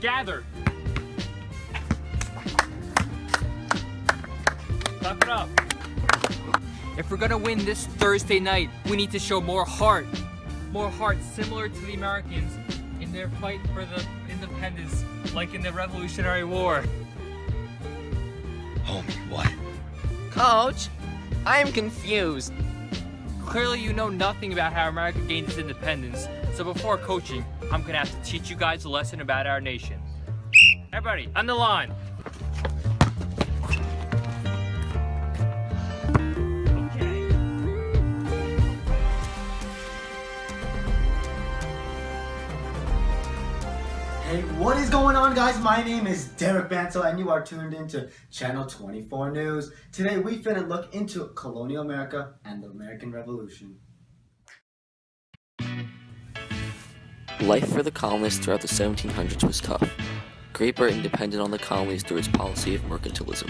gather. Clap it up. If we're gonna win this Thursday night, we need to show more heart. More heart, similar to the Americans in their fight for the independence, like in the Revolutionary War. Homie, what? Coach, I am confused. Clearly you know nothing about how America gained its independence, so before coaching, I'm gonna have to teach you guys a lesson about our nation. Everybody, on the line. Hey, what is going on, guys? My name is Derek Bansel and you are tuned into Channel 24 News. Today we finna look into colonial America and the American Revolution. Life for the colonists throughout the 1700s was tough. Great Britain depended on the colonies through its policy of mercantilism,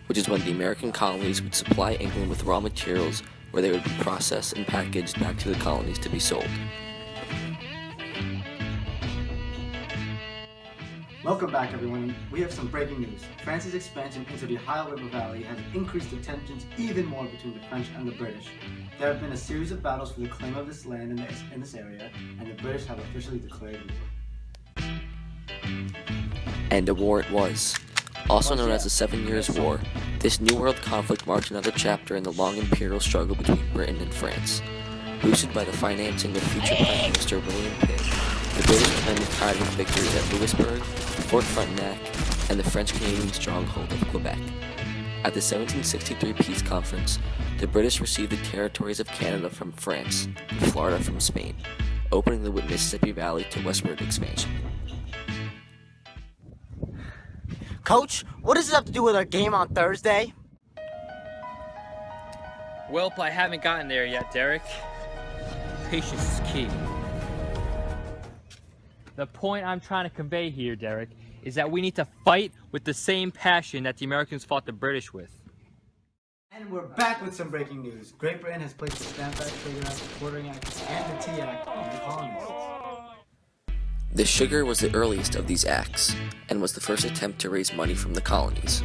which is when the American colonies would supply England with raw materials where they would be processed and packaged back to the colonies to be sold. Welcome back, everyone. We have some breaking news. France's expansion into the Ohio River Valley has increased the tensions even more between the French and the British. There have been a series of battles for the claim of this land in this area, and the British have officially declared war. And a war it was. Also known as the 7 Years' War, this New World conflict marked another chapter in the long imperial struggle between Britain and France. Boosted by the financing of future Prime Minister William Pitt, the British claimed the tide with victories at Louisbourg, Fort Frontenac, and the French-Canadian stronghold of Quebec. At the 1763 Peace Conference, the British received the territories of Canada from France and Florida from Spain, opening the Mississippi Valley to westward expansion. Coach, what does this have to do with our game on Thursday? Welp, I haven't gotten there yet, Derek. Patience is key. The point I'm trying to convey here, Derek, is that we need to fight with the same passion that the Americans fought the British with. And we're back with some breaking news. Great Britain has placed the Stamp Act, Sugar Act, the Quartering Act, and the Tea Act on the colonies. The sugar was the earliest of these acts, and was the first attempt to raise money from the colonies.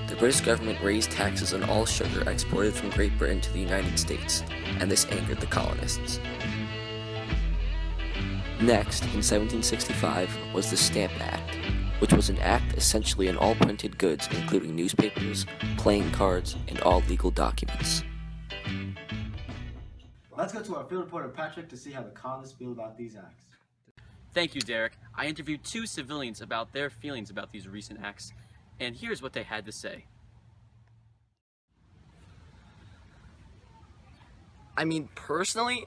The British government raised taxes on all sugar exported from Great Britain to the United States, and this angered the colonists. Next, in 1765, was the Stamp Act, which was an act essentially on all printed goods, including newspapers, playing cards, and all legal documents. Let's go to our field reporter Patrick to see how the colonists feel about these acts. Thank you, Derek. I interviewed 2 civilians about their feelings about these recent acts, and here's what they had to say. I mean, personally,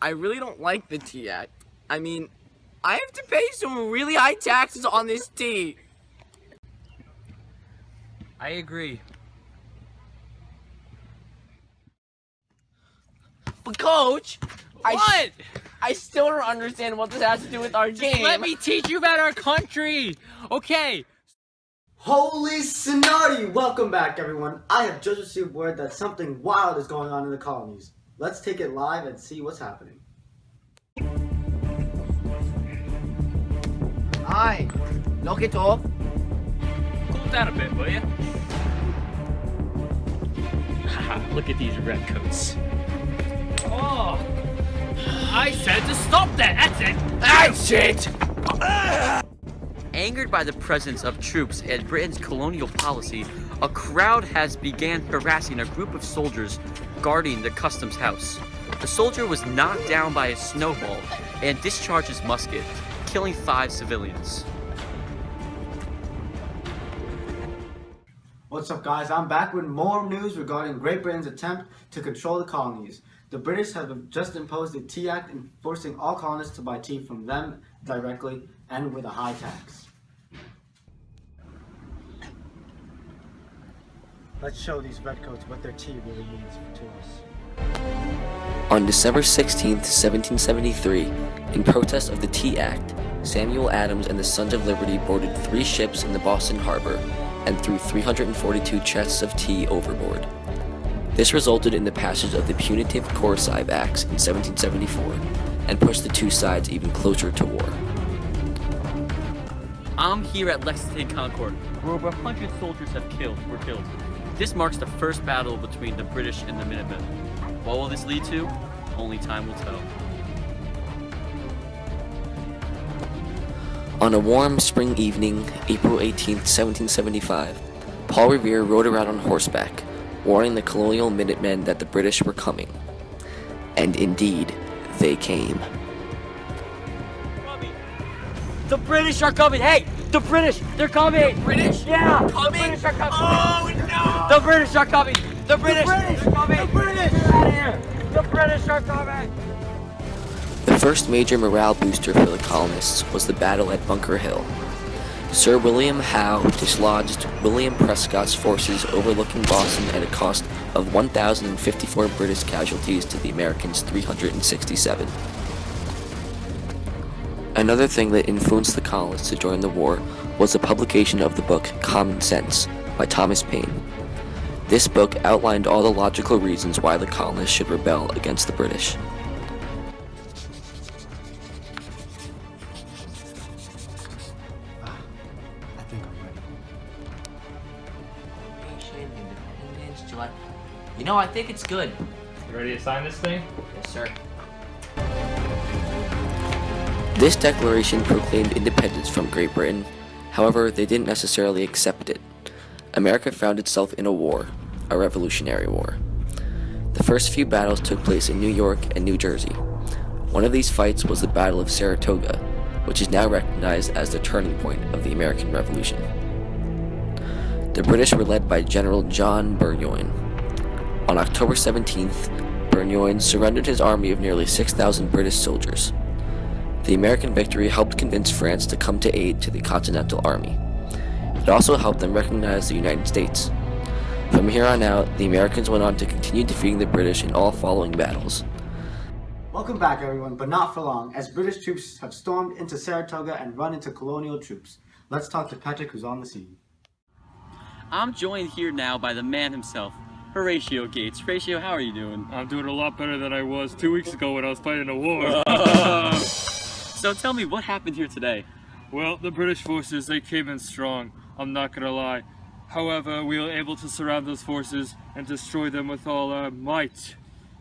I really don't like the Tea Act. I mean, I have to pay some really high taxes on this tea. I agree. But Coach, What? I still don't understand what this has to do with our game. Let me teach you about our country! Okay. Holy Sonardi! Welcome back, everyone. I have just received word that something wild is going on in the colonies. Let's take it live and see what's happening. Hi, knock it off. Cool down a bit, will you? Look at these redcoats. Oh! I said to stop that! That's it! That's it! Angered by the presence of troops and Britain's colonial policy, a crowd has began harassing a group of soldiers guarding the customs house. The soldier was knocked down by a snowball and discharged his musket, killing 5 civilians. What's up, guys? I'm back with more news regarding Great Britain's attempt to control the colonies. The British have just imposed the Tea Act, forcing all colonists to buy tea from them directly and with a high tax. Let's show these redcoats what their tea really means to us. On December 16, 1773, in protest of the Tea Act, Samuel Adams and the Sons of Liberty boarded 3 ships in the Boston harbor and threw 342 chests of tea overboard. This resulted in the passage of the punitive Coercive Acts in 1774 and pushed the two sides even closer to war. I'm here at Lexington Concord, where over 100 soldiers were killed. This marks the first battle between the British and the Minutemen. What will this lead to? Only time will tell. On a warm spring evening, April 18, 1775, Paul Revere rode around on horseback, warning the colonial Minutemen that the British were coming. And indeed, they came. The British are coming! Hey! The British! They're coming! British? Yeah! Coming? The British are coming! Oh no! The British are coming! The British! British! are coming! The British! Get out of here! The British are coming! The first major morale booster for the colonists was the battle at Bunker Hill. Sir William Howe dislodged William Prescott's forces overlooking Boston at a cost of 1,054 British casualties to the Americans' 367. Another thing that influenced the colonists to join the war was the publication of the book Common Sense by Thomas Paine. This book outlined all the logical reasons why the colonists should rebel against the British. I think I'm ready. You know, I think it's good. You ready to sign this thing? Yes, sir. This declaration proclaimed independence from Great Britain. However, they didn't necessarily accept it. America found itself in a war, a Revolutionary War. The first few battles took place in New York and New Jersey. One of these fights was the Battle of Saratoga, which is now recognized as the turning point of the American Revolution. The British were led by General John Burgoyne. On October 17th, Burgoyne surrendered his army of nearly 6,000 British soldiers. The American victory helped convince France to come to aid to the Continental Army. It also helped them recognize the United States. From here on out, the Americans went on to continue defeating the British in all following battles. Welcome back, everyone, but not for long, as British troops have stormed into Saratoga and run into colonial troops. Let's talk to Patrick, who's on the scene. I'm joined here now by the man himself, Horatio Gates. Horatio, how are you doing? I'm doing a lot better than I was 2 weeks ago when I was fighting a war. So tell me, what happened here today? Well, the British forces, they came in strong, I'm not gonna lie. However, we were able to surround those forces and destroy them with all our might.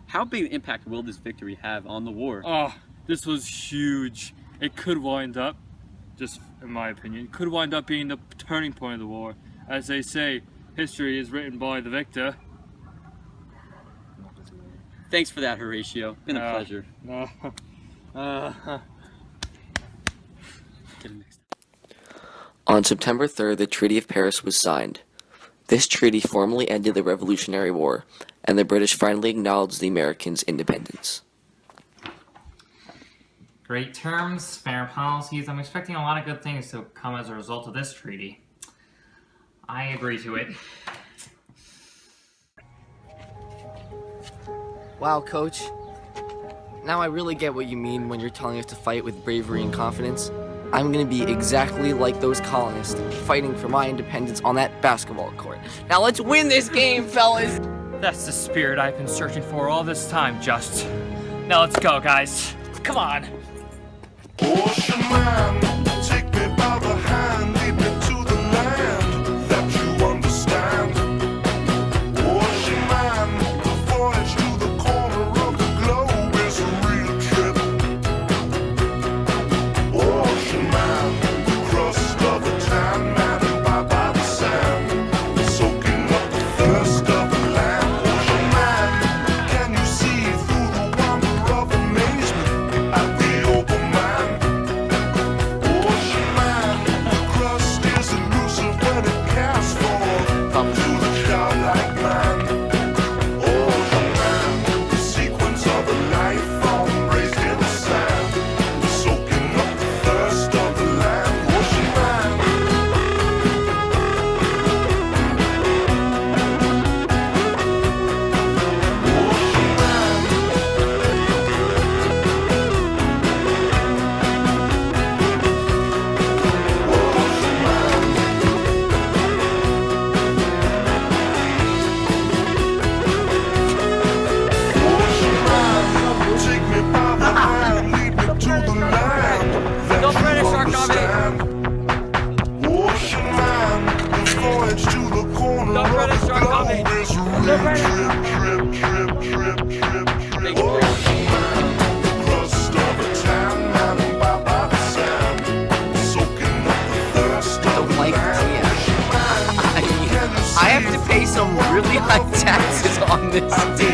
How big an impact will this victory have on the war? Oh, this was huge. It could wind up, just in my opinion, could wind up being the turning point of the war. As they say, history is written by the victor. Thanks for that, Horatio. Been a pleasure. Get him next. On September 3rd, the Treaty of Paris was signed. This treaty formally ended the Revolutionary War, and the British finally acknowledged the Americans' independence. Great terms, fair policies. I'm expecting a lot of good things to come as a result of this treaty. I agree to it. Wow, Coach. Now I really get what you mean when you're telling us to fight with bravery and confidence. I'm gonna be exactly like those colonists, fighting for my independence on that basketball court. Now let's win this game, fellas! That's the spirit I've been searching for all this time, Just. Now let's go, guys. Come on. Ocean man, take me by the hand, lead me to the land that you understand. Ocean man, the voyage to the corner of the globe is a real trip. Ocean man, the crust of the tan man and by the sand, soaking up the thirst of the land. Ocean man, can you see through the wonder of amazement at the open man? Just real Thank you. crust of a tan man and by the sand, soaking up the thirst I of don't like this. I have to pay some really high taxes on this deal.